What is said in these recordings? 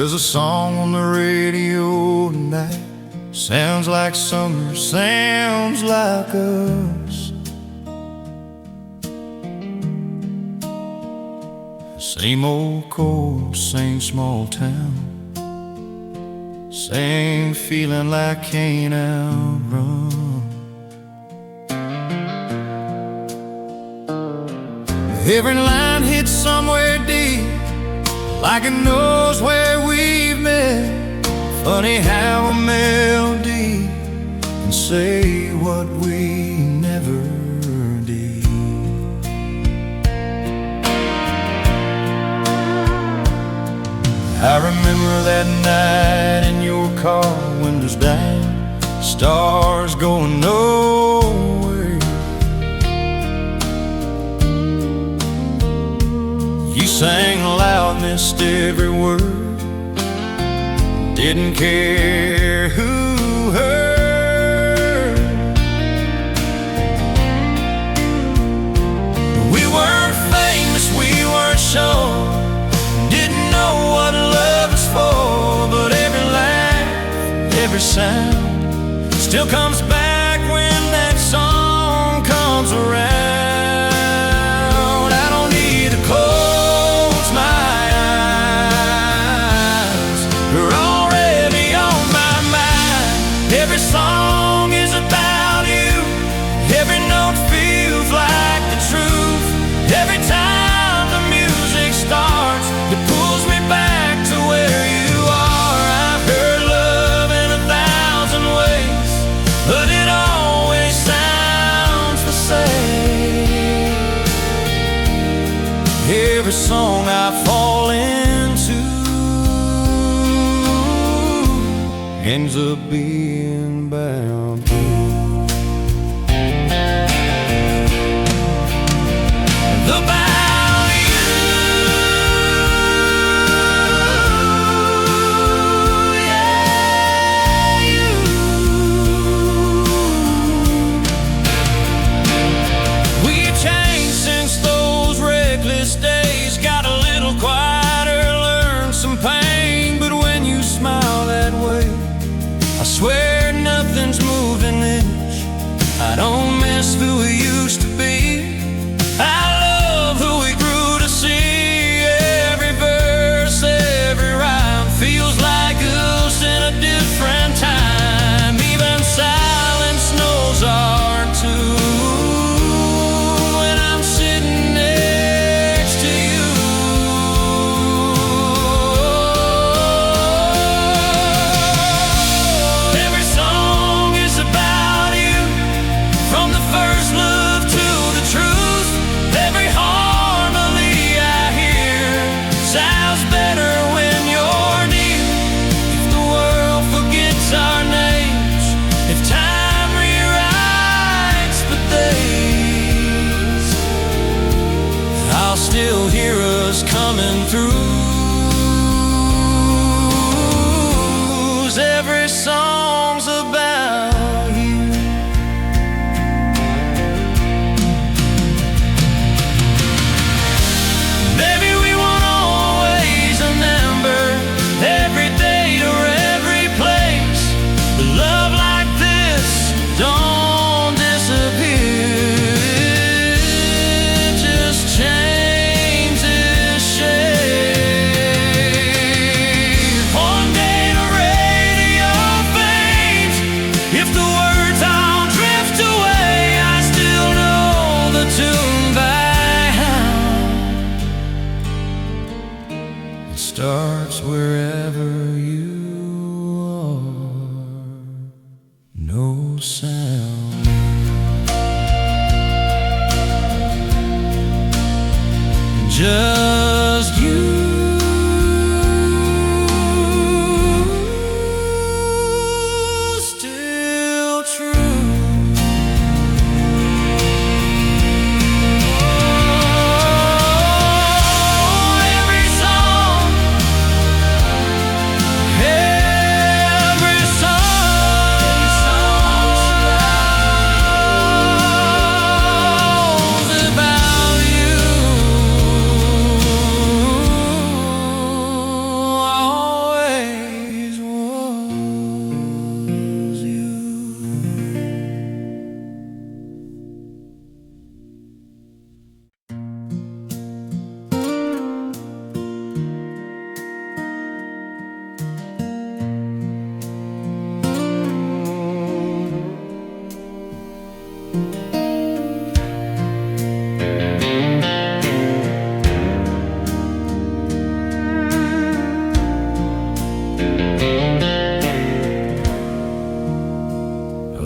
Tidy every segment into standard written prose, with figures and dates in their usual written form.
There's a song on the radio tonight, sounds like summer, sounds like us. Same old cold, same small town, same feeling like can't outrun. Every line hits somewhere deep, like it knows where we've met. Funny how a melody can say what we never did. I remember that night in your car, windows down, stars going nowhere. You sang loud, missed every word, didn't care who heard. We weren't famous, we weren't sure, didn't know what love was for. But every laugh, every sound still comes back when that song comes around. I don't need to close my eyes, you're already on my mind. Every song is about you, every note feels like the truth. Every time the music starts, it pulls me back to where you are. I've heard love in 1,000 ways, but it always sounds the same. Every song I fall into ends up being about you. About you, yeah, you. We've changed since those reckless days, got a little quieter, learned some pain. But when you smile that way, I swear nothing's moved an inch. I don't miss who we used to be, I love who we grew to see. Every verse, every rhyme feels like us in a different time. Even silence knows our tune when I'm sitting next to you. Every song is about you, from the first love to the truth. Every harmony I hear sounds better when you're near. If the world forgets our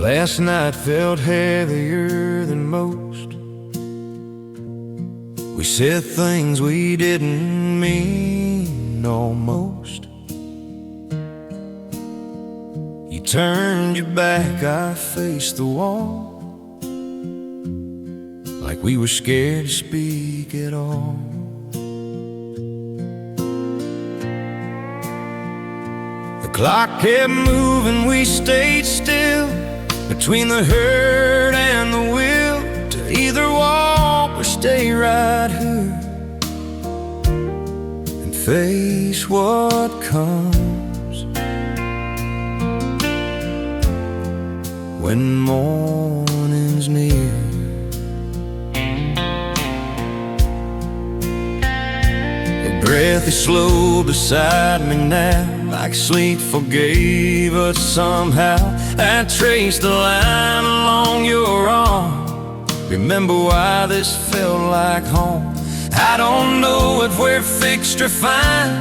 Last night felt heavier than most. We said things we didn't mean almost. You turned your back, I faced the wall, like we were scared to speak at all. The clock kept moving, we stayed still, between the hurt and the will to either walk or stay right here and face what comes when morning's near. Your breath is slow beside me now, like sleep forgave us somehow. I traced the line along your arm. Remember why this felt like home. I don't know if we're fixed or fine,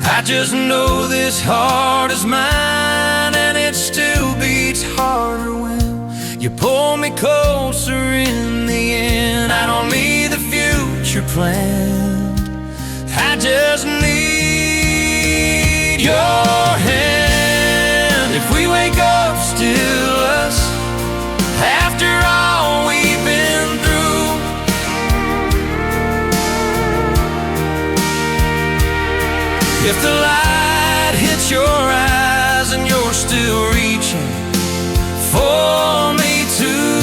I just know this heart is mine, and it still beats harder when you pull me closer in the end. I don't need the future planned, I just need your hand. If we wake up still us, after all we've been through, if the light hits your eyes and you're still reaching for me too,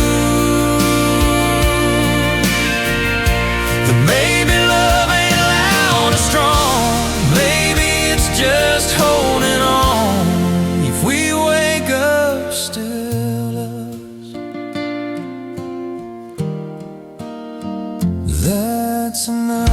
then maybe love ain't loud or strong, maybe it's just holding on. If we wake up still us, that's enough.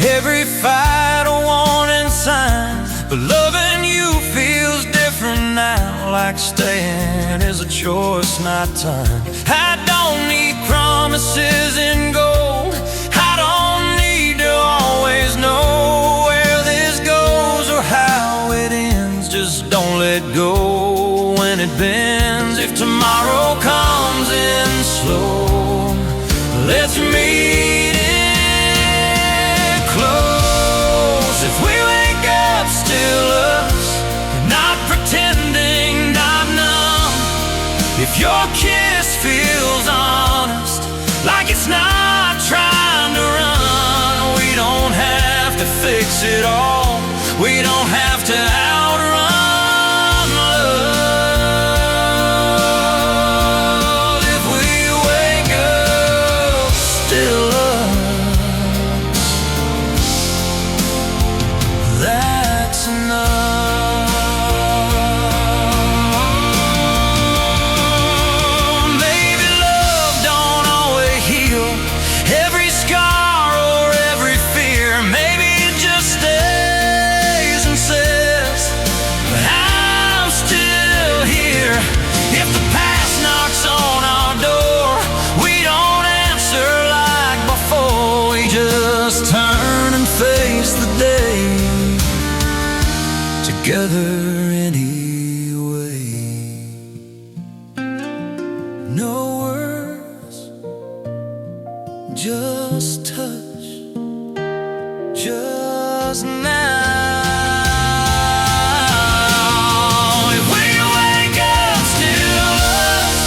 Every fight a warning sign, but loving you feels different now, like staying is a choice, not time. I don't need promises in gold, I don't need to always know where this goes or how it ends. Just don't let go when it bends. If tomorrow comes in slow, let's meet close. If we wake up still us, not pretending, not numb. If your kiss feels honest, like it's not trying to run, we don't have to fix it all, we don't have to outrun love. If we wake up still us, that's enough. Maybe love don't always heal every scar or every fear. Maybe it just stays and says, but I'm still here. If the past knocks on our door, we don't answer like before, we just turn and face the day together anyway. No words, just touch, just now. If we wake up still us,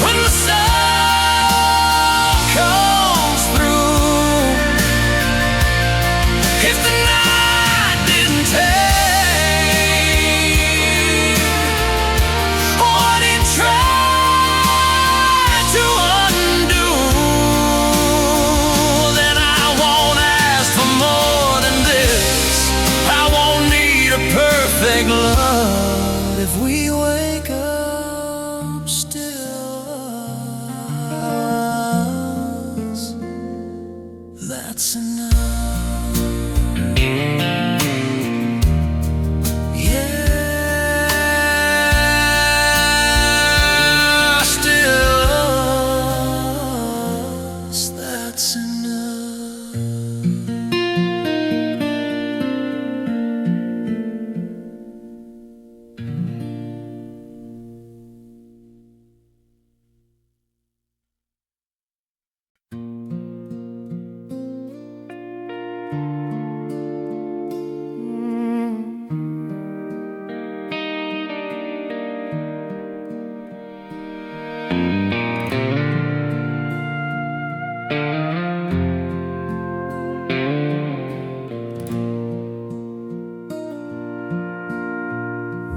when the sun comes through, if the night didn't take what it tried to undo, then I won't ask for more than this. I won't need a perfect love if we wake up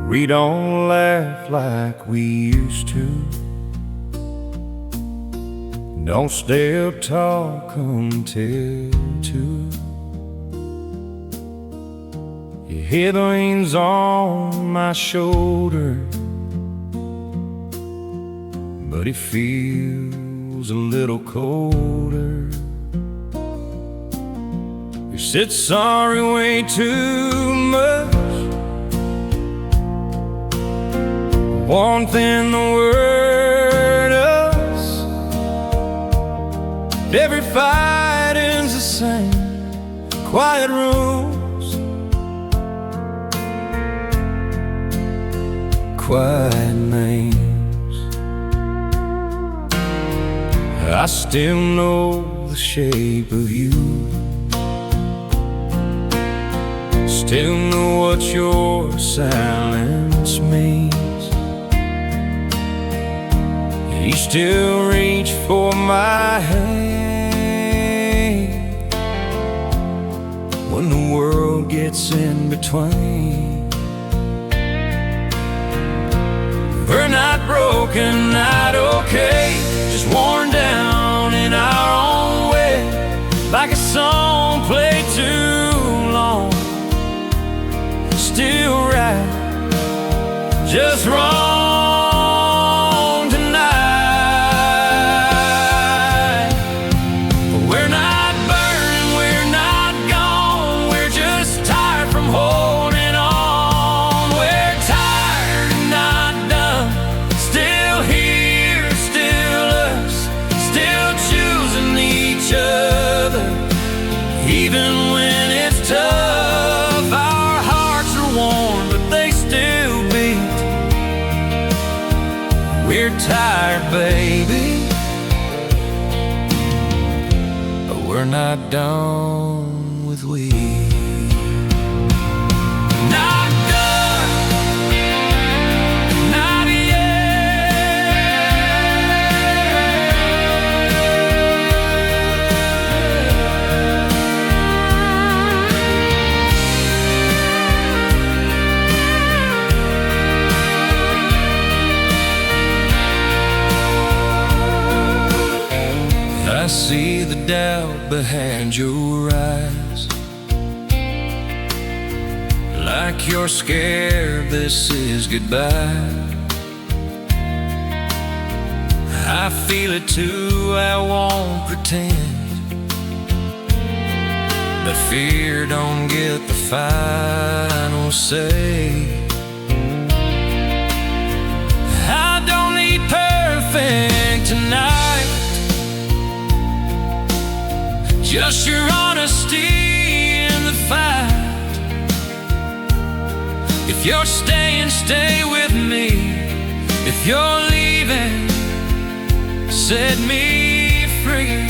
We don't laugh like we used to. Don't stay up talk until 2. Your head leans on my shoulder, but it feels a little colder. You said sorry way too much. Warmth in the word us. Every fight ends the same. Quiet rooms, quiet names. I still know the shape of you. Still know what your silence means. You still reach for my hand when the world gets in between. We're not broken, not okay, just worn down in our own way, like a song played too long. Still right, just wrong. Even when it's tough, our hearts are warm, but they still beat. We're tired, baby, but we're not done with we. Not done, not I see the doubt behind your eyes, like you're scared this is goodbye. I feel it too, I won't pretend, but fear don't get the final say. I don't need perfect tonight, just your honesty in the fight. If you're staying, stay with me. If you're leaving, set me free.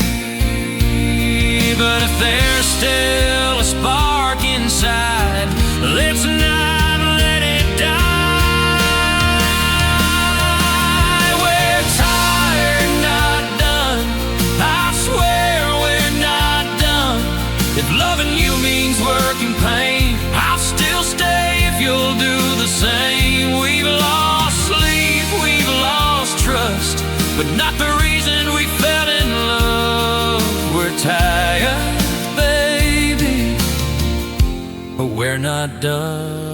But if there's still a spark inside, let's not let it die. We're tired, not done, I swear. If loving you means work and pain, I'll still stay if you'll do the same. We've lost sleep, we've lost trust, but not the reason we fell in love. We're tired, baby, but we're not done.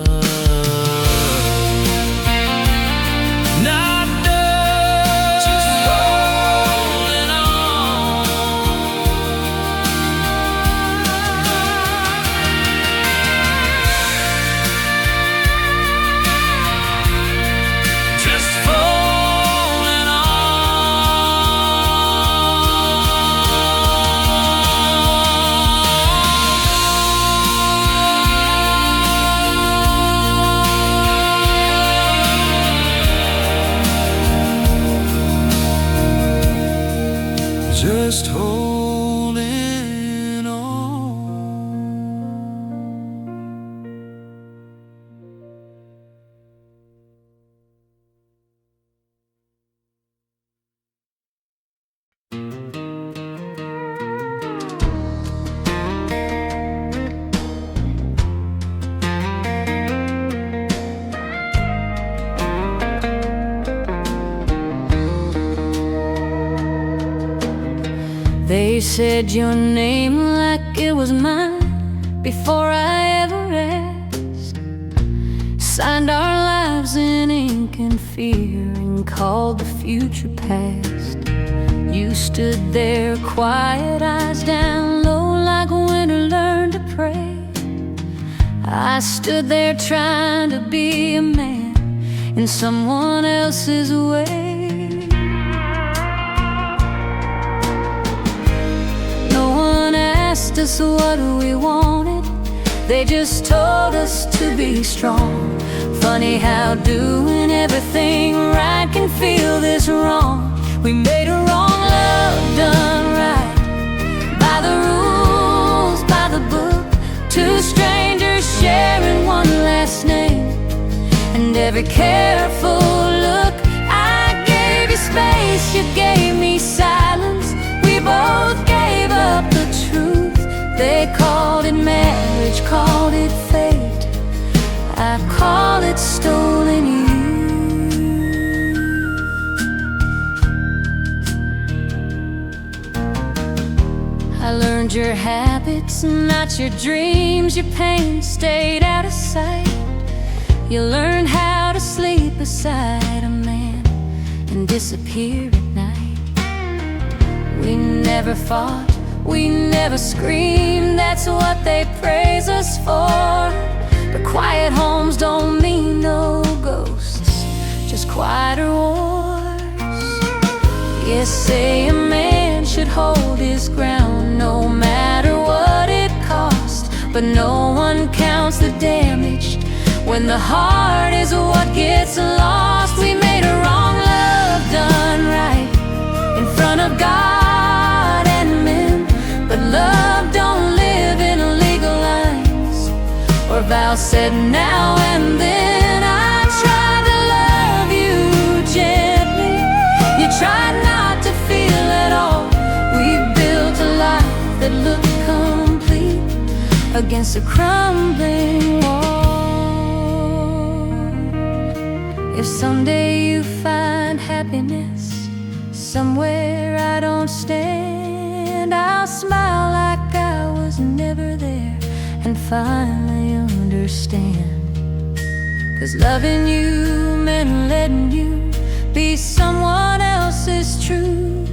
They said your name like it was mine before I ever asked. Signed our lives in ink and fear and called the future past. You stood there, quiet, eyes down low, like winter learned to pray. I stood there trying to be a man in someone else's way. No one asked us what we wanted, they just told us to be strong. Funny how doing everything right can feel this wrong. We made a wrong love done right, by the rules, by the book. Two strangers sharing one last name, and every careful look. I gave you space, you gave me silence. We both gave up the truth. They called it marriage, called it fate. I call it stolen youth. I learned your habits, not your dreams. Your pain stayed out of sight. You learned how to sleep beside a man and disappear at night. We never fought, we never screamed. That's what they praise us for. But quiet homes don't mean no ghosts, just quieter wars. Yes, say a man should hold his ground, no matter what it costs. But no one counts the damage when the heart is what gets lost. We made a wrong love done right in front of God and men. But love don't live in legal lines or vows said now and then. I tried to love you gently, you tried not to feel at all. We built a life that looked complete against a crumbling wall. If someday you find happiness somewhere I don't stand, I'll smile like I was never there and finally understand. 'Cause loving you meant letting you be someone else's truth.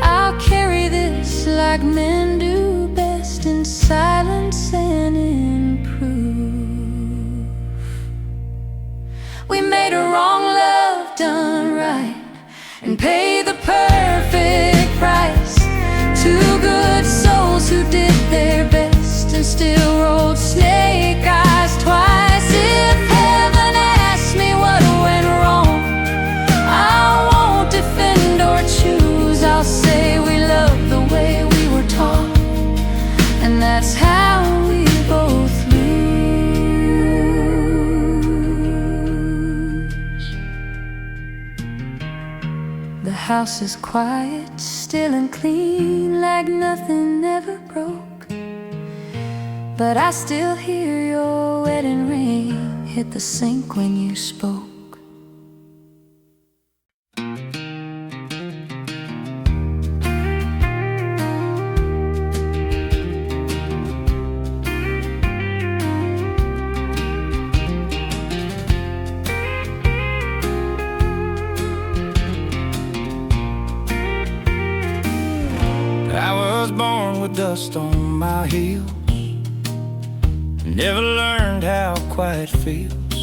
I'll carry this like men do best, in silence and in proof. We made a wrong love done right and pay the perfect price. Two good souls who did their best and still rolled snake eyes twice. If heaven asked me what went wrong, I won't defend or choose. I'll say we love the way we were taught, and that's how we both lose. The house is quiet, still and clean, like nothing ever broke. But I still hear your wedding ring hit the sink when you spoke. I was born with dust on my heels, never learned how quiet feels.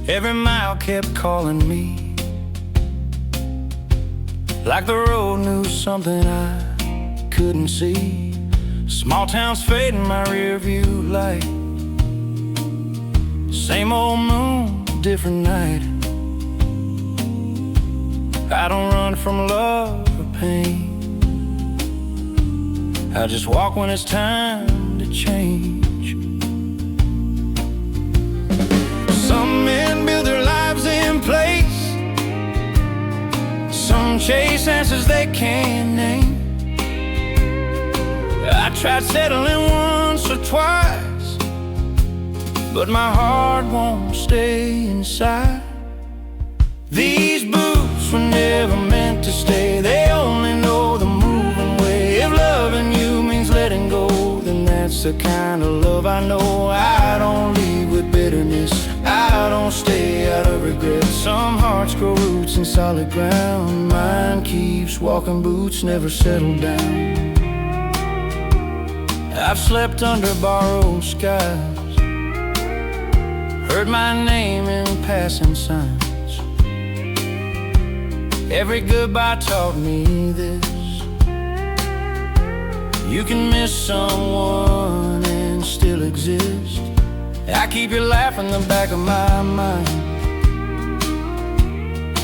Every mile kept calling me, like the road knew something I couldn't see. Small towns fading my rear view light, same old moon, different night. I don't run from love or pain, I just walk when it's time to change. Some men build their lives in place, some chase answers they can't name. I tried settling once or twice, but my heart won't stay inside. These boots were never meant to stay, they only know the kind of love I know. I don't leave with bitterness, I don't stay out of regret. Some hearts grow roots in solid ground, mine keeps walking boots, never settle down. I've slept under borrowed skies, heard my name in passing signs. Every goodbye taught me this: you can miss someone and still exist. I keep your laugh in the back of my mind,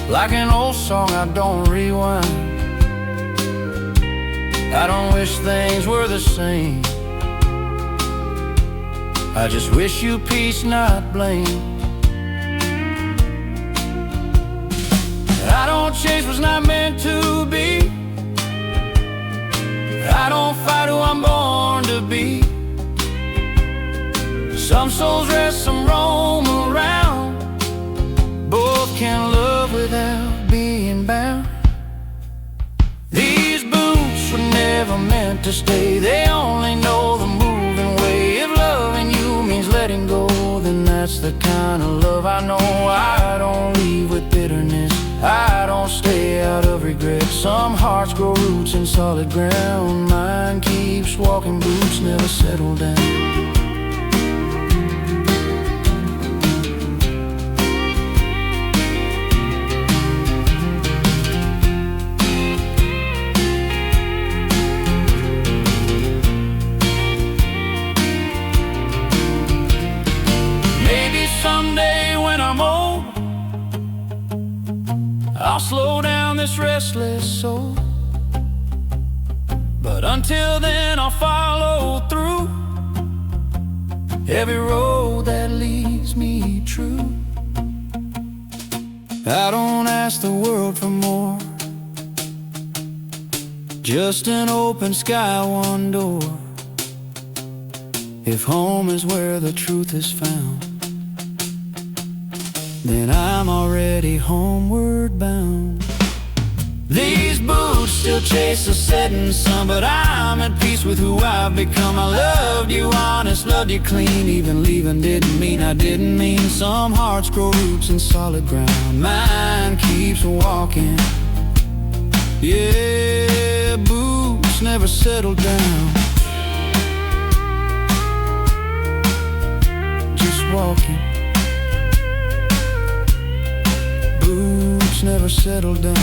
like an old song I don't rewind. I don't wish things were the same, I just wish you peace, not blame. I don't chase what's not meant to be, I don't fight who I'm born to be. Some souls rest, some roam around, both can love without being bound. These boots were never meant to stay, they only know the moving way. If loving you means letting go, then that's the kind of love I know. I don't leave with bitterness, I don't stay out of regret. Some hearts grow roots in solid ground, mine keeps walking boots, never settle down. Maybe someday when I'm old, I'll slow down this restless soul. But until then I'll follow through every road that leads me true. I don't ask the world for more, just an open sky, one door. If home is where the truth is found, then I'm already homeward bound. These boots still chase the setting sun, but I'm at peace with who I've become. I loved you honest, loved you clean, even leaving didn't mean I didn't mean. Some hearts grow roots in solid ground, mine keeps walking. Yeah, boots never settle down, just walking. Boots never settle down.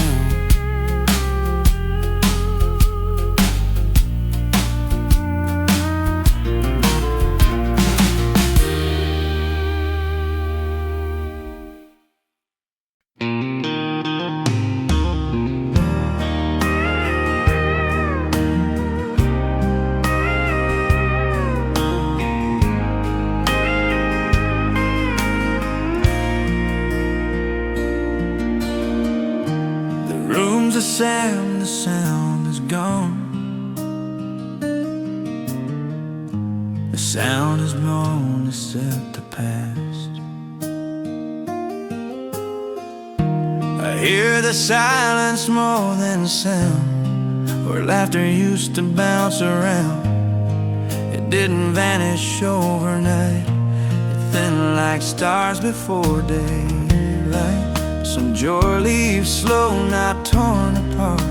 The sound is gone. The sound is blown to set the past. I hear the silence more than sound, where laughter used to bounce around. It didn't vanish overnight, it thinned like stars before daylight. Some joy leaves slow, not torn apart.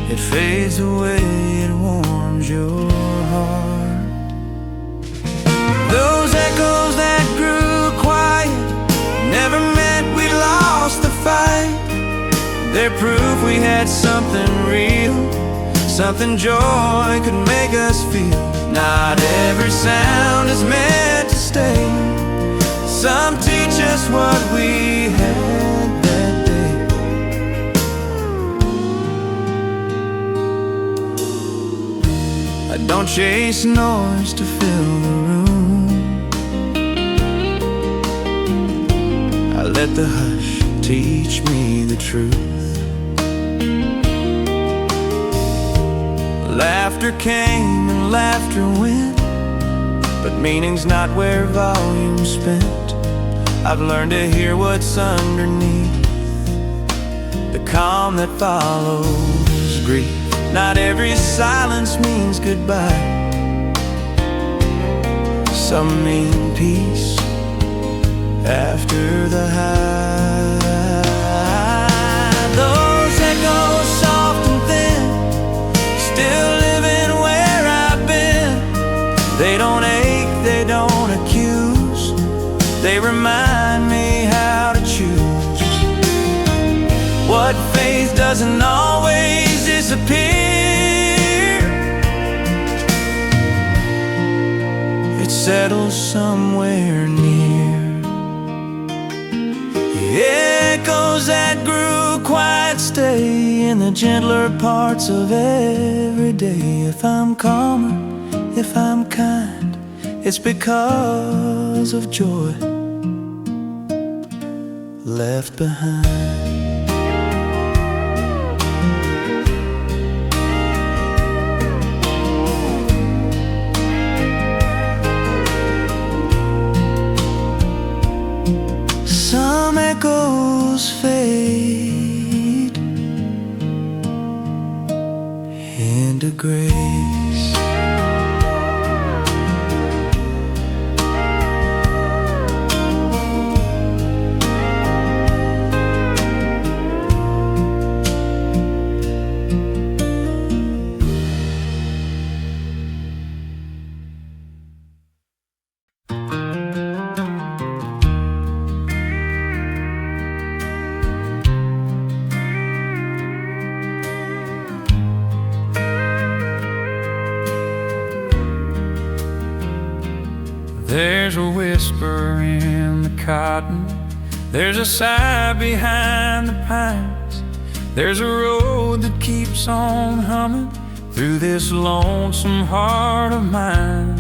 It fades away, it warms your heart. Those echoes that grew quiet never meant we lost the fight. They're proof we had something real, something joy could make us feel. Not every sound is meant to stay, some teach us what we had that day. I don't chase noise to fill the room, I let the hush teach me the truth. Laughter came and laughter went, but meaning's not where volume's spent. I've learned to hear what's underneath, the calm that follows grief. Not every silence means goodbye. Some mean peace after the high. Those echoes soft and thin, still living where I've been. They don't ache, they don't accuse, they remind me how to choose. What faith doesn't always disappear, it settles somewhere near. Echoes that grew quiet stay in the gentler parts of every day. If I'm calmer, if I'm kind, it's because of joy left behind. Some echoes fade into grace. There's a whisper in the cotton, there's a sigh behind the pines. There's a road that keeps on humming through this lonesome heart of mine.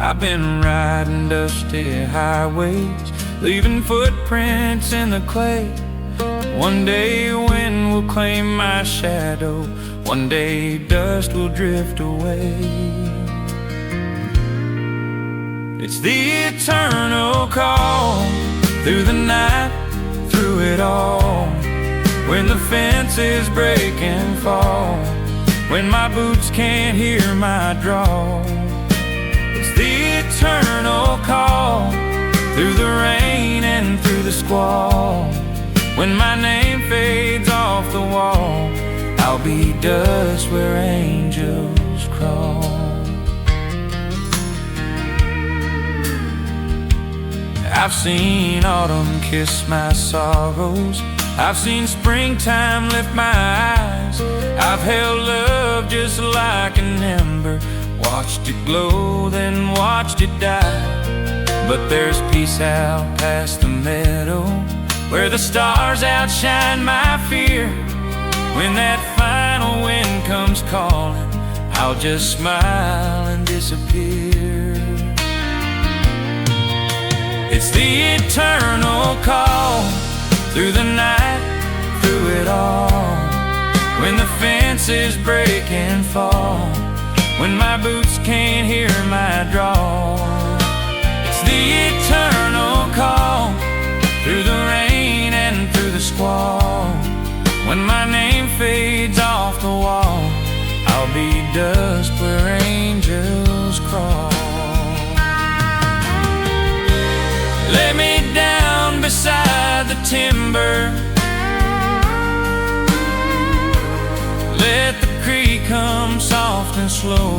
I've been riding dusty highways, leaving footprints in the clay. One day wind will claim my shadow, one day dust will drift away. It's the eternal call, through the night, through it all. When the fences break and fall, when my boots can't hear my draw. It's the eternal call, through the rain and through the squall. When my name fades off the wall, I'll be dust where angels crawl. I've seen autumn kiss my sorrows, I've seen springtime lift my eyes. I've held love just like an ember, watched it glow, then watched it die. But there's peace out past the meadow, where the stars outshine my fear. When that final wind comes calling, I'll just smile and disappear. It's the eternal call, through the night, through it all. When the fences break and fall, when my boots can't hear my draw. It's the eternal call, through the rain and through the squall. When my name fades off the wall, I'll be dust where angels crawl. Lay me down beside the timber, let the creek come soft and slow.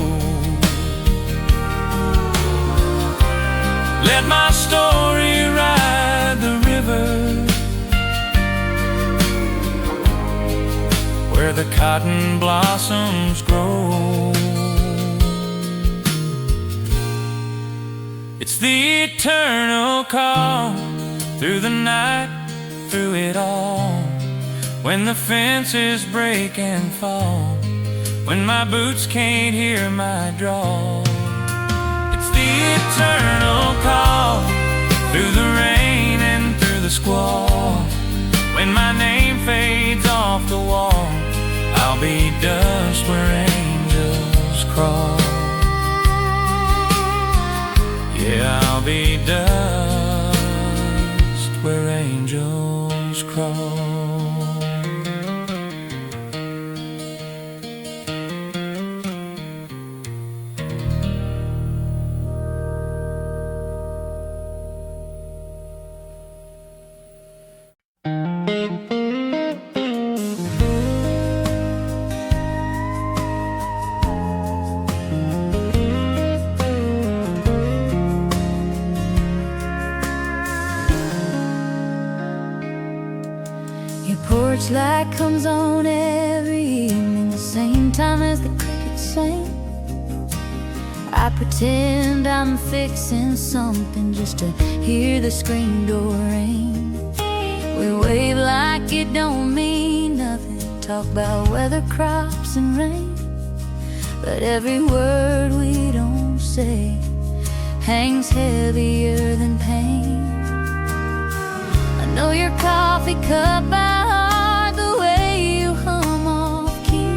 Let my story ride the river, where the cotton blossoms grow. It's the eternal call, through the night, through it all. When the fences break and fall, when my boots can't hear my draw. It's the eternal call, through the rain and through the squall. When my name fades off the wall, I'll be dust where angels crawl. Yeah, I'll be dust where angels crawl. porch light comes on every evening, the same time as the crickets sing. I pretend I'm fixing something just to hear the screen door ring. We wave like it don't mean nothing, talk about weather, crops, and rain. But every word we don't say hangs heavier than pain. I know your coffee cup by heart, the way you hum off key.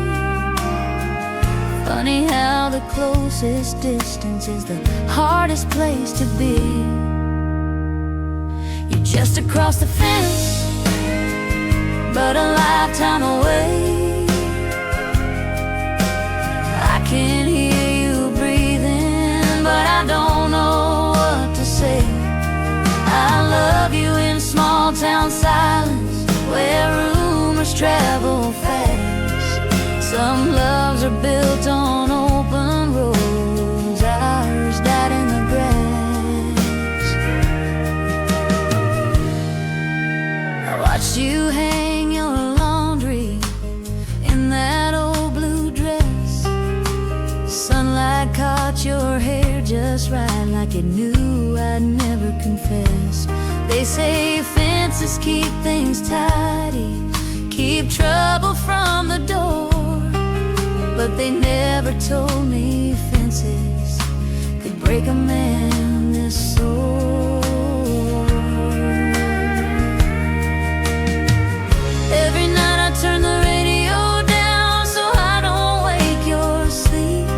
Funny how the closest distance is the hardest place to be. You're just across the fence, but a lifetime away. I can hear you breathing, but I don't know what to say. I love you in small town silence, where rumors travel fast. Some loves are built on open roads, ours died in the grass. I watched you hang your laundry in that old blue dress. Sunlight caught your hair just right, like it knew I'd never confess. They say fences keep things tidy, keep trouble from the door, but they never told me fences could break a man this sore. Every night I turn the radio down so I don't wake your sleep.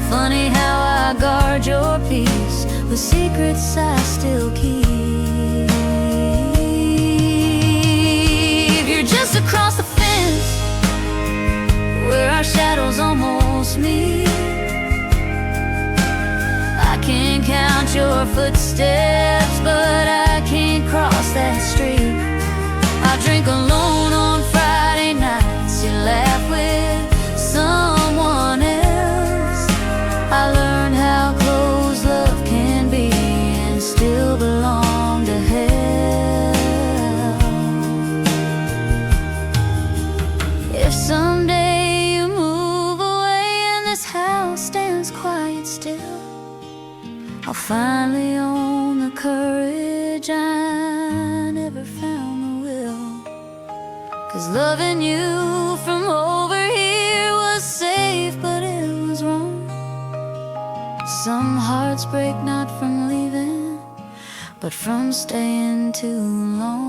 Funny how I guard your peace with secrets I still keep. You're just across the fence, where our shadows almost meet. I can count your footsteps, but I can't cross that street. I drink alone on Friday nights, you laugh with someone else. I learned how close love can be and still belong to hell. If someday you move away and this house stands quiet still, I'll finally own the courage I never found the will. 'Cause loving you from over here was safe, but it was wrong. Some hearts break not from leaving, but from staying too long.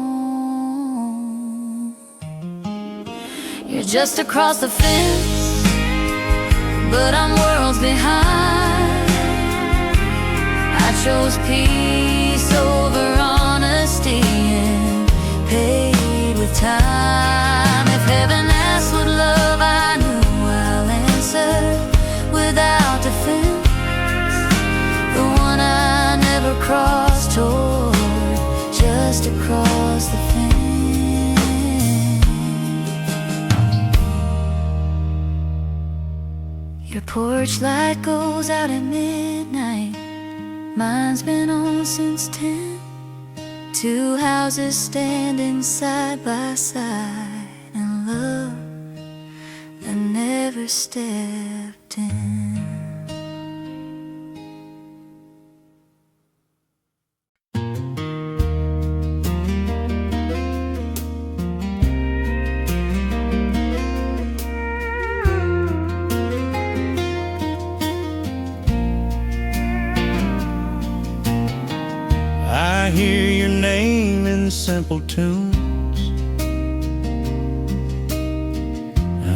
You're just across the fence, but I'm worlds behind. I chose peace over honesty and paid with time. If heaven asks what love I knew, I'll answer without defense. The one I never crossed toward, just across the fence. Your porch light goes out at midnight, mine's been on since 10. Two houses standing side by side, and love that never stepped in. I hear your name in simple tunes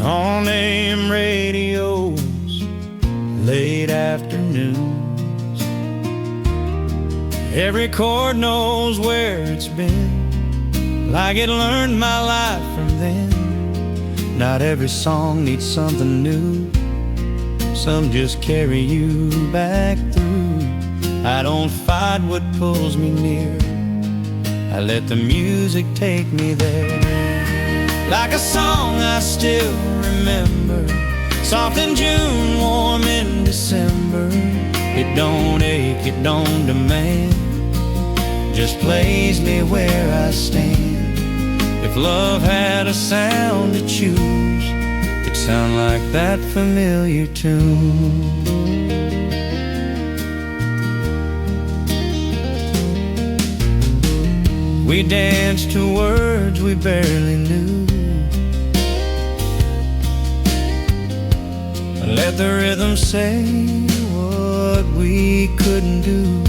on AM radios, late afternoons. Every chord knows where it's been, like it learned my life from then. Not every song needs something new, some just carry you back through. I don't fight what pulls me near, I let the music take me there. Like a song I still remember, soft in June, warm in December. It don't ache, it don't demand, just plays me where I stand. If If love had a sound to choose, it'd sound like that familiar tune. We danced to words we barely knew. Let the rhythm say what we couldn't do.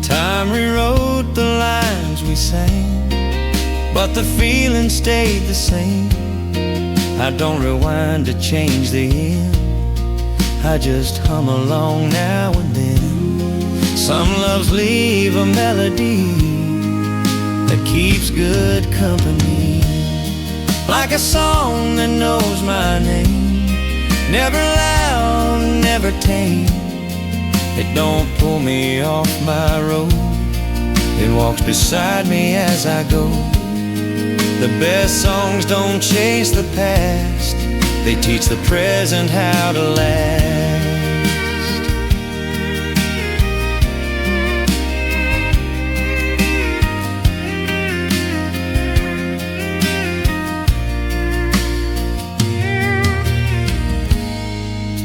Time rewrote the lines we sang, but the feeling stayed the same. I don't rewind to change the end, I just hum along now and then. Some loves leave a melody that keeps good company, like a song that knows my name, never loud, never tame. It don't pull me off my road, it walks beside me as I go. The best songs don't chase the past, they teach the present how to last.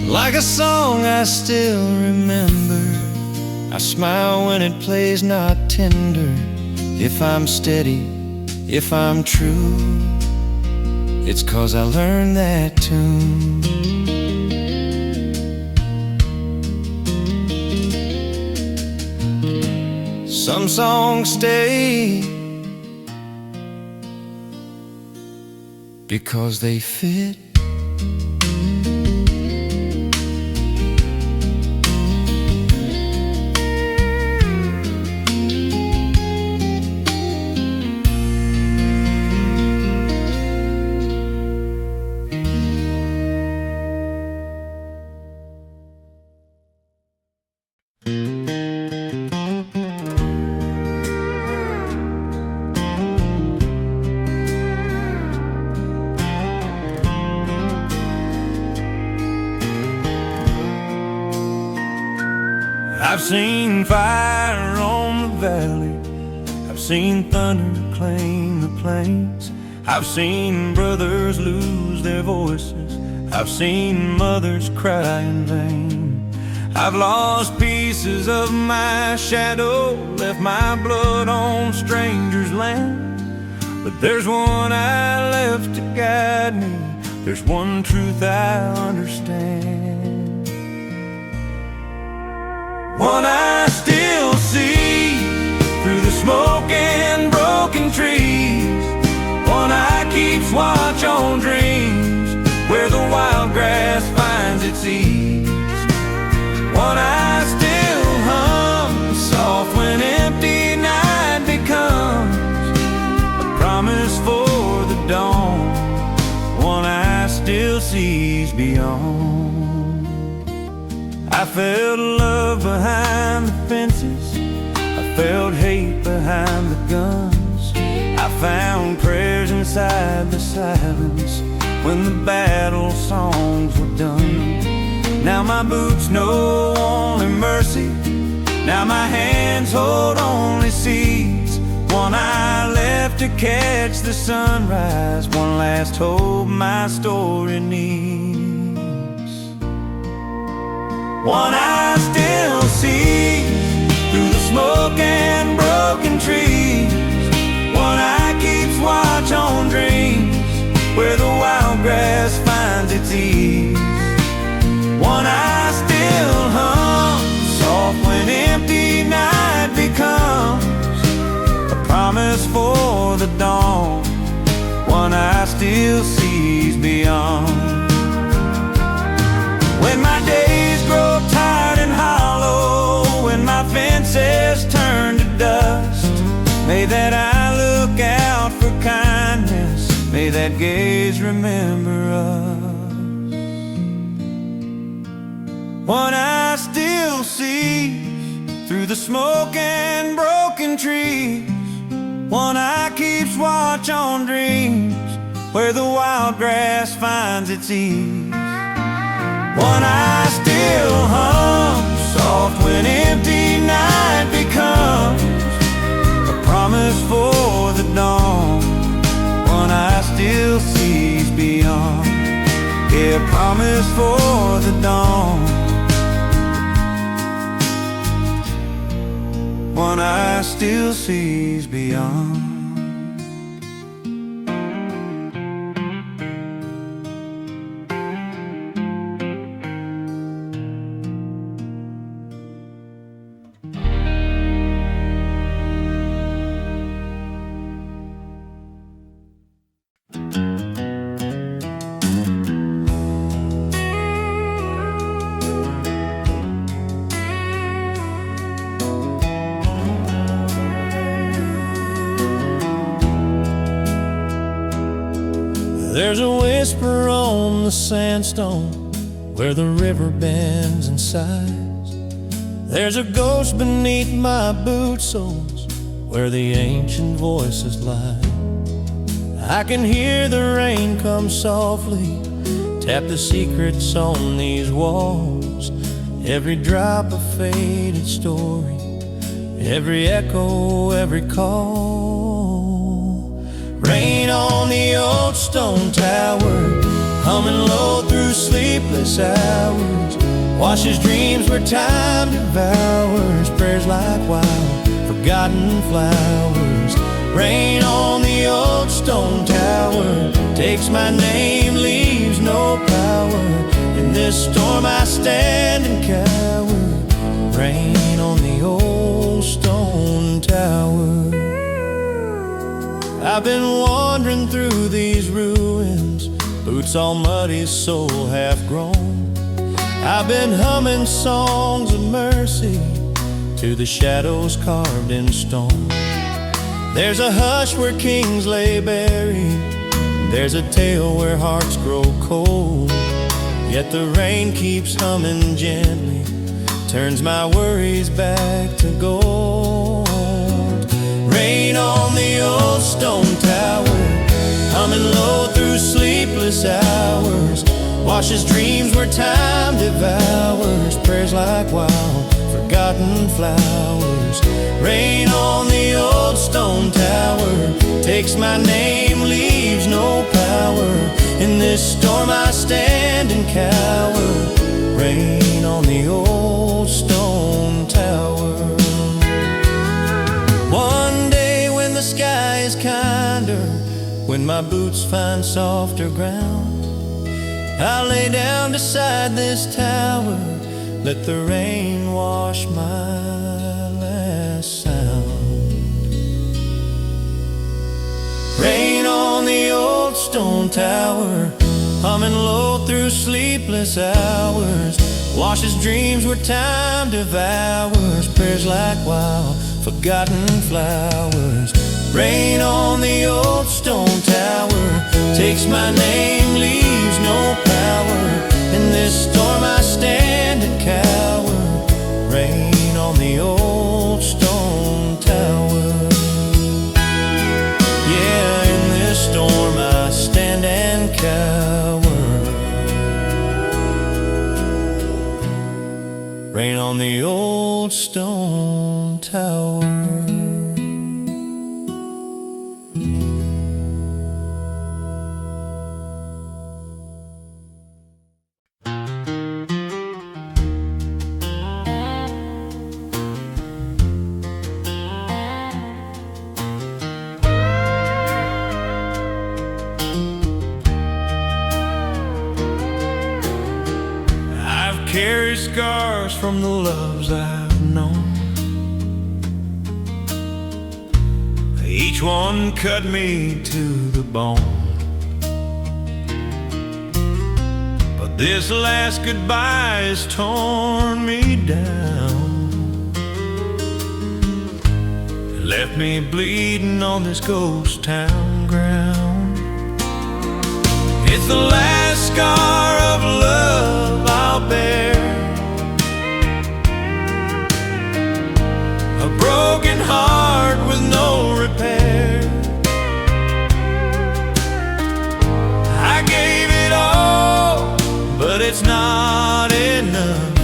Like a song I still remember, I smile when it plays not tender. If I'm steady, if I'm true, it's 'cause I learned that tune. Some songs stay because they fit. I've seen fire on the valley, I've seen thunder claim the plains, I've seen brothers lose their voices, I've seen mothers cry in vain. I've lost pieces of my shadow, left my blood on strangers' land, but there's one I left to guide me, there's one truth I understand. One I still see through the smoke and broken trees, one I keeps watch on dreams where the wild grass finds its ease. One I still hum soft when empty night becomes a promise for the dawn, one I still sees beyond. I felt love behind the fences, I felt hate behind the guns, I found prayers inside the silence when the battle songs were done. Now my boots know only mercy, now my hands hold only seeds. One I left to catch the sunrise, one last hope my story needs. One I still see through the smoke and broken trees, one I keeps watch on dreams where the wild grass finds its ease. One I still hum soft when empty night becomes a promise for the dawn, one I still sees beyond. When my days grow tired and hollow, when my fences turn to dust, may that eye look out for kindness, may that gaze remember us. One I still see through the smoke and broken trees, one I keeps watch on dreams where the wild grass finds its ease. One I still hum soft when empty night becomes a promise for the a promise for the dawn. One eye still sees beyond. There's a whisper on the sandstone where the river bends and sighs. There's a ghost beneath my boot soles where the ancient voices lie. I can hear the rain come softly, tap the secrets on these walls. Every drop a faded story, every echo, every call. Rain on the old stone tower, humming low through sleepless hours. Washes dreams where time devours, prayers like wild, forgotten flowers. Rain on the old stone tower, takes my name, leaves no power. In this storm I stand and cower. Rain on the old stone tower. I've been wandering through these ruins, boots all muddy, soul half grown. I've been humming songs of mercy to the shadows carved in stone. There's a hush where kings lay buried, there's a tale where hearts grow cold. Yet the rain keeps humming gently, turns my worries back to gold. Rain on the old stone tower, humming low through sleepless hours. Washes dreams where time devours, prayers like wild, forgotten flowers. Rain on the old stone tower, takes my name, leaves no power. In this storm I stand and cower. Rain on the old stone tower. One day when the sky is kinder, when my boots find softer ground, I'll lay down beside this tower, let the rain wash my last sound. Rain on the old stone tower, humming low through sleepless hours. Washes dreams where time devours, prayers like wild, forgotten flowers. Rain on the old stone tower, takes my name, leaves no power. In this storm I stand and cower. Rain on the old stone tower. Yeah, in this storm I stand and cower. Rain on the old stone tower. Carry scars from the loves I've known. Each one cut me to the bone. But this last goodbye has torn me down, left me bleeding on this ghost town ground. It's the last scar of love I'll bear, a broken heart with no repair. I gave it all, but it's not enough.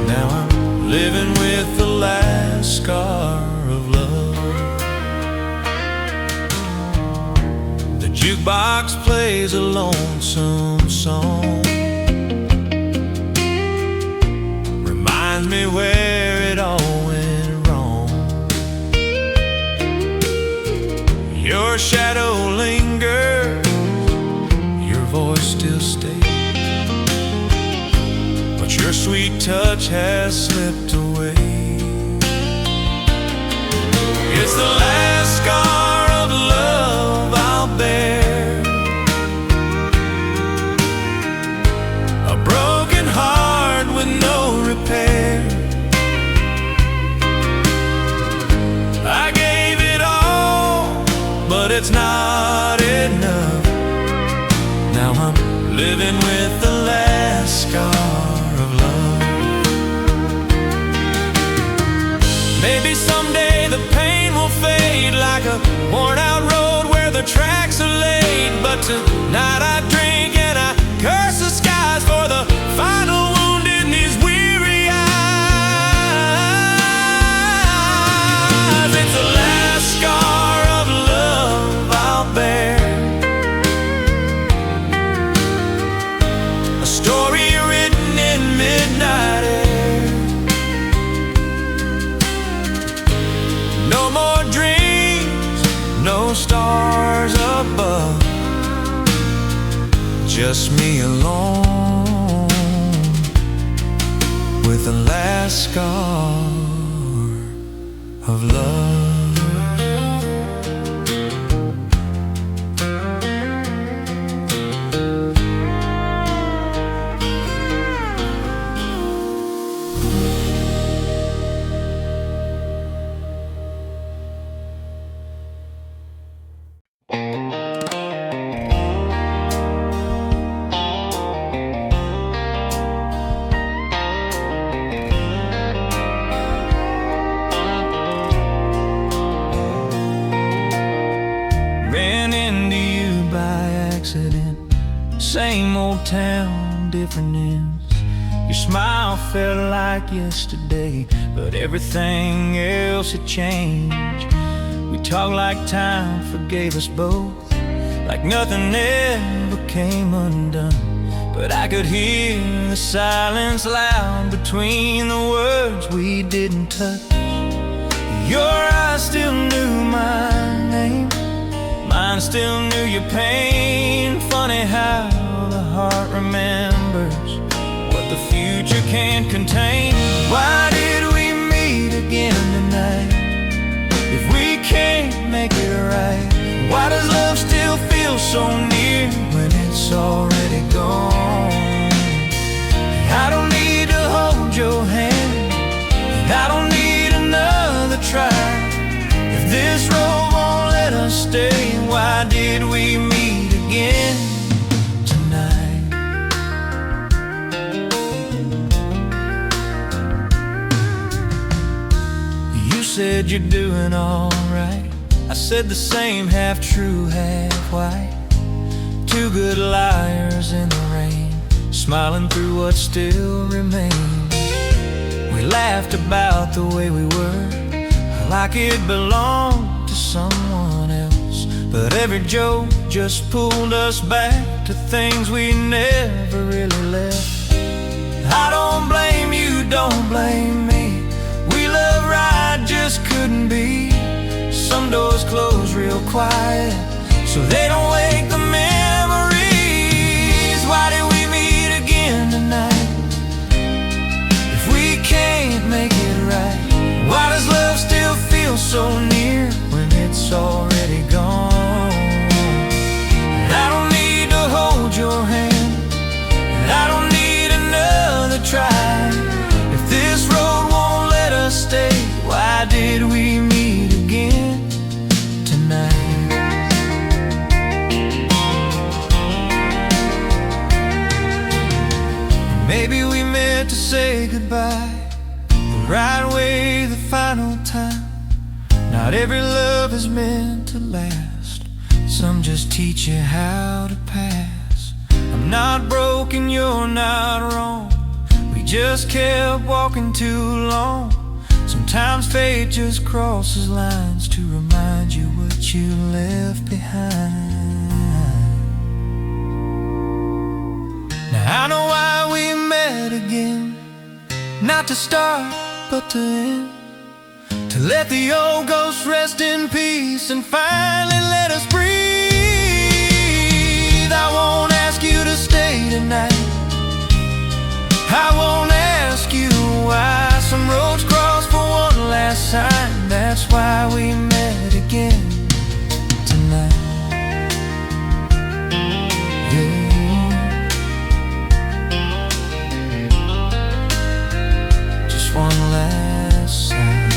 Now I'm living with the last scar of love. The jukebox plays a lonesome song. Reminds me where it all went wrong. Your shadow lingers, your voice still stays, but your sweet touch has slipped away. It's the last scar of love I'll bear, a broken heart with no repair. I gave it all, but it's not enough. Now I'm living with the last scar of love. Maybe someday the pain will fade like a worn-out road where the tracks are laid. But tonight I drink and I curse the skies for the final wound in these weary eyes. It's the last scar of love I'll bear, a story written in midnight air. No more dreams, no stars above, just me alone with the last scar of love. Ran into you by accident, same old town, different ends. Your smile felt like yesterday, but everything else had changed. We talked like time forgave us both, like nothing ever came undone. But I could hear the silence loud between the words we didn't touch. Your eyes still knew my name, mine still knew your pain. Funny how the heart remembers what the future can't contain. Why did we meet again tonight if we can't make it right? Why does love still feel so near when it's already gone? I don't need to hold your hand, and I don't need another try. If this road won't let us stay, why did we meet again tonight? You said you're doing alright, I said the same, half true, half white. Two good liars in the rain, smiling through what still remains. We laughed about the way we were, like it belonged to someone else. But every joke just pulled us back to things we never really left. I don't blame you, don't blame me. We love right, just couldn't be. Some doors close real quiet, so they don't wake the memories. Why did we meet again tonight if we can't make it right? Why does love still feel so near when it's already gone? I don't need to hold your hand, and I don't need another try. If this road won't let us stay, why did we meet again tonight? Maybe we meant to say goodbye the right way the final time. Not every love is meant to last, some just teach you how to pass. I'm not broken, you're not wrong, we just kept walking too long. Sometimes fate just crosses lines to remind you what you left behind. I know why we met again, not to start, but to end. To let the old ghost rest in peace and finally let us breathe. I won't ask you to stay tonight. I won't ask you why some roads cross for one last time. That's why we met again tonight. Just one last time.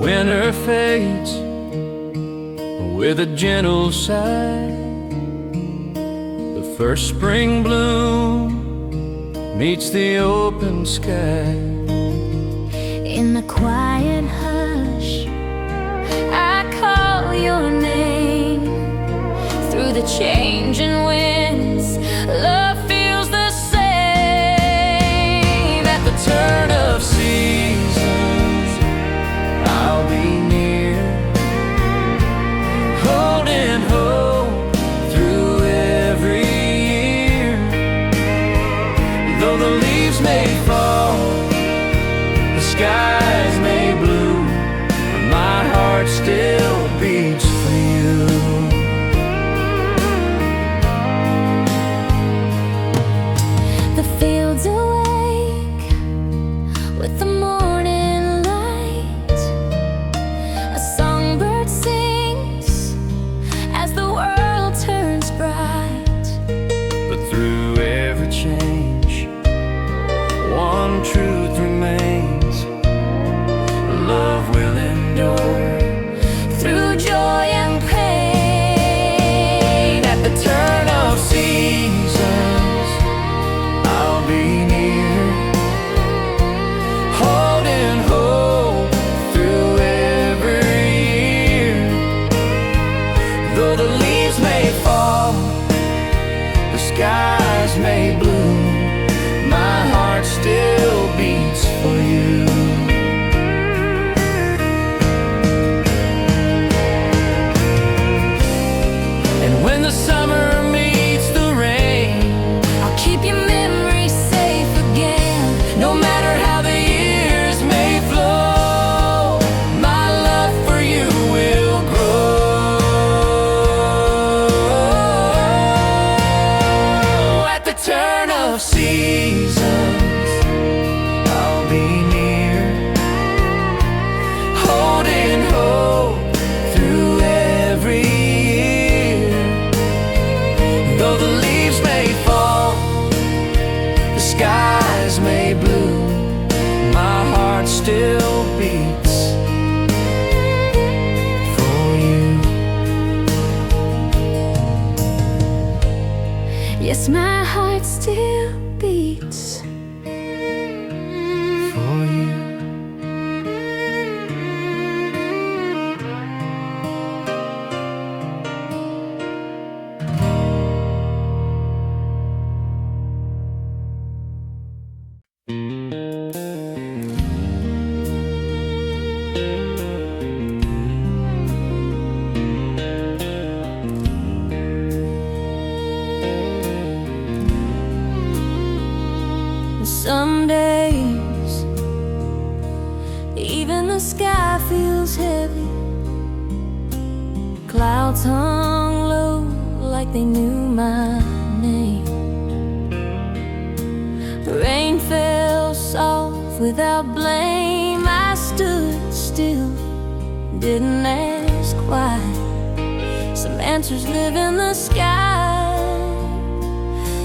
Winter fades with a gentle sigh. The first spring bloom meets the open sky. In the quiet hush, I call your name. Through the changing winds, love feels the same. At the turn of seasons, I'll be near, holding hope through every year. Though the leaves may fall, the skies may blue, my heart still beats for you. The fields awake with the morning light. A songbird sings as the world turns bright. But through every change, one truth remains: love will endure Through joy and pain. at the turn of seasons. I'll be near, holding hope through every year. Though the leaves may fall, the skies may bloom, my heart still beats for you. And when the summer meets the rain, I'll keep your memory safe again. no matter how the years may flow, my love for you will grow. At the turn of seasons, I'll be near, holding hope through every year. Though the leaves may fall, the skies may bloom, my heart still beats for you. Yes, my heart still beats For you. Some days, even the sky feels heavy. Clouds hung low like they knew my name. Rain fell soft without blame. I stood still, didn't ask why. Some answers live in the sky.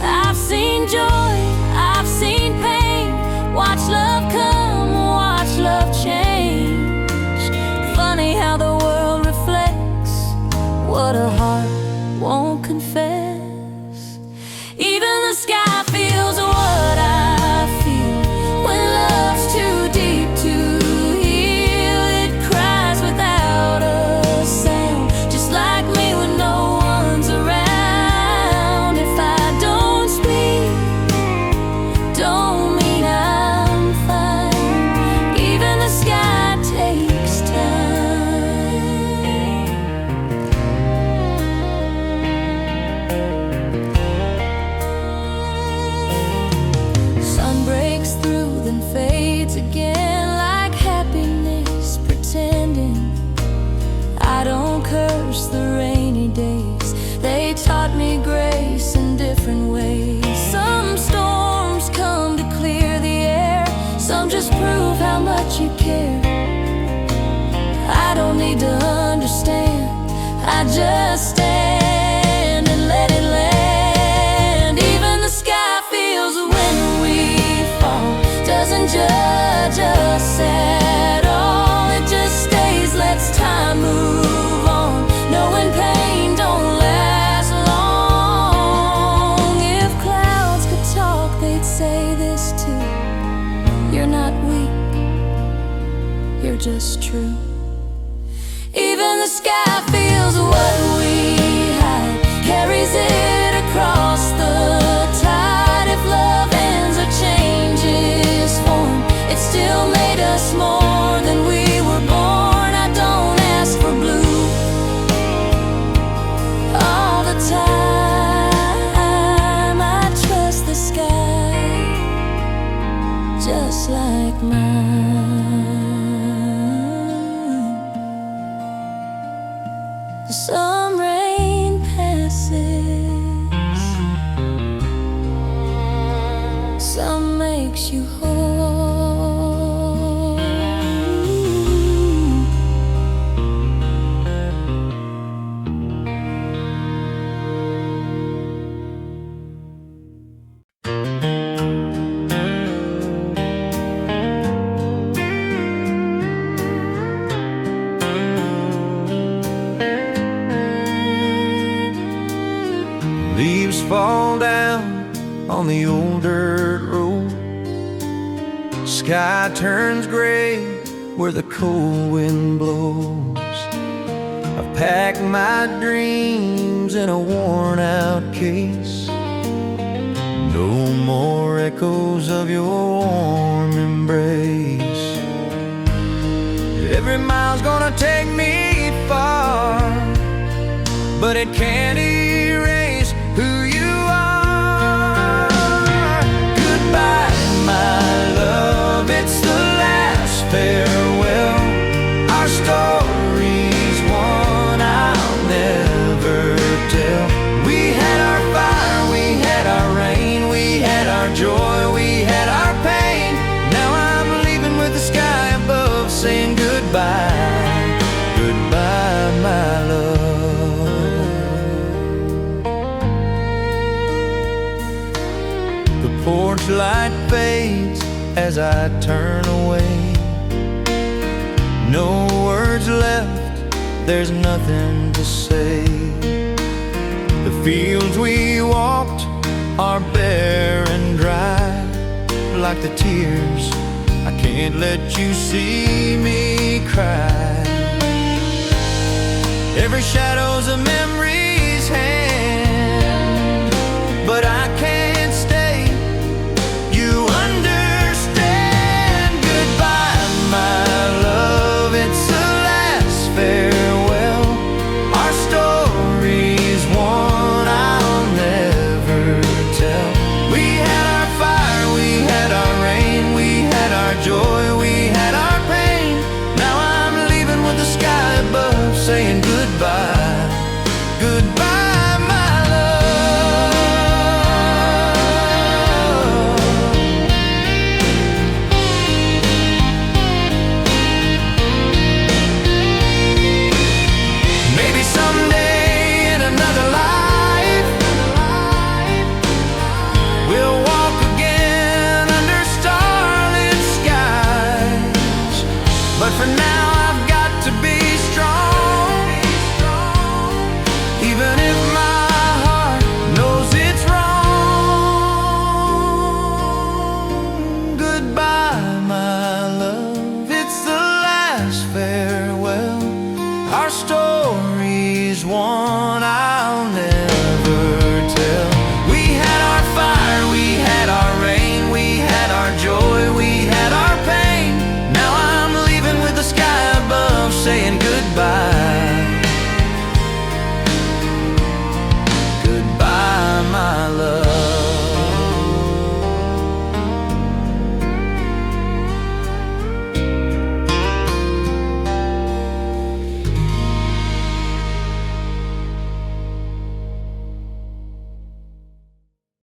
I've seen joy, I've seen pain. Watch love come, watch love change. Funny how the world reflects then fades again, like happiness pretending. I don't curse the rainy days, they taught me grace in different ways. Some storms come to clear the air, some just prove how much you care. I don't need to understand, I just stand and let it land. Even the sky feels when we fall, doesn't judge us at all. It just stays, lets time move on, knowing pain don't last long. If clouds could talk, they'd say this too: you're not weak, you're just true. Even the sky feels what we hide, carries it across the tide. If love ends or changes form, it still made us more than we were born. I don't ask for blue all the time, I trust the sky just like mine. Some rain passes, some makes you whole. Leaves fall down on the old dirt road, sky turns gray where the cold wind blows. I've packed my dreams in a worn-out case, no more echoes of your warm embrace. Every mile's gonna take me far, but it can't erase who you are. Goodbye, my love, it's the last farewell. Our story's one I'll never tell. We had our fire, we had our rain, we had our joy, we had our pain. Now I'm leaving with the sky above, saying goodbye, goodbye, my love. Porch light fades as I turn away. No words left, there's nothing to say. The fields we walked are bare and dry, like the tears I can't let you see me cry. Every shadow's a memory's hand, but I can't stay. You understand. Goodbye, my love, it's the last farewell. Our story's one I'll never tell. We had our fire, we had our rain, we had our joy, we had our pain. Now I'm leaving with the sky above, saying goodbye, goodbye, my love. Maybe someday in another life we'll walk again under starlit skies. But for now I've got to be strong, even if my heart knows it's wrong. Goodbye, my love, it's the last farewell. Our story's one I'll never tell. We had our fire, we had our rain, we had our joy, we had our pain. Now I'm leaving with the sky above, saying goodbye,